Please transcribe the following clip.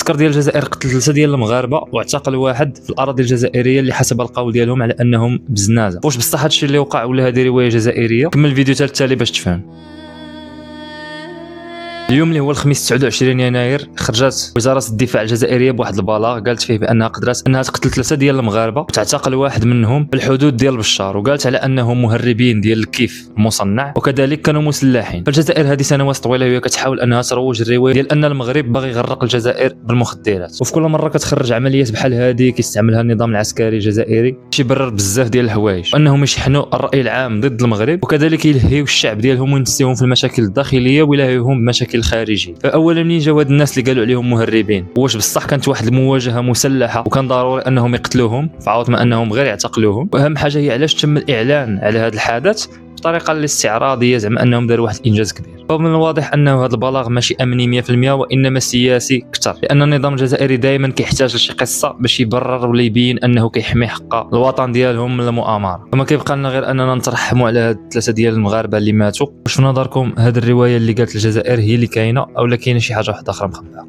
العسكر ديال الجزائر قتل 3 ديال المغاربه واعتقل واحد في الاراضي الجزائريه اللي حسب القول ديالهم على انهم بزنازه. واش بصح هادشي اللي وقع ولا هذه روايه جزائريه؟ كمل الفيديو حتى التالي باش تفهم. اليوم اللي هو الخميس 29 يناير خرجت وزاره الدفاع الجزائريه بواحد البلاغ قالت فيه بانها قدرت انها تقتل 3 ديال المغاربه وتعتقل واحد منهم في الحدود ديال بشار، وقالت على انهم مهربين ديال الكيف المصنع وكذلك كانوا مسلحين. فالجزائر هذه سنوات طويله وهي كتحاول انها تروج الروايه ديال ان المغرب باغي يغرق الجزائر بالمخدرات، وفي كل مره كتخرج عمليات بحال هذه كيستعملها النظام العسكري الجزائري باش يبرر بزاف ديال الحوايج، وانهم يشحنوا الراي العام ضد المغرب وكذلك يلهيو الشعب ديالهم وينسيوهم في المشاكل الداخليه ويلهيوهم بمشاكل الخارجيه. فاولا منين جاو هاد الناس اللي قالوا عليهم مهربين؟ واش بصح كانت واحد المواجهه مسلحه وكان ضروري انهم يقتلوهم فعوض ما انهم غير يعتقلوهم؟ واهم حاجه هي علاش تم الاعلان على هذا الحدث بطريقه الاستعراضيه، زعما انهم داروا واحد الانجاز كبير. فمن الواضح انه هذا البلاغ ماشي امني 100% وانما سياسي اكثر، لان النظام الجزائري دائما كيحتاج لشي قصه باش يبرر ولا يبين انه كيحمي حق الوطن ديالهم من المؤامره. فما كيبقى لنا غير اننا نترحموا على هاد 3 ديال المغاربه اللي ماتوا. واش في نظركم هذه الروايه اللي قالت الجزائر هي اللي كاينه او لا كاينه شي حاجه واحده اخرى مخبأه؟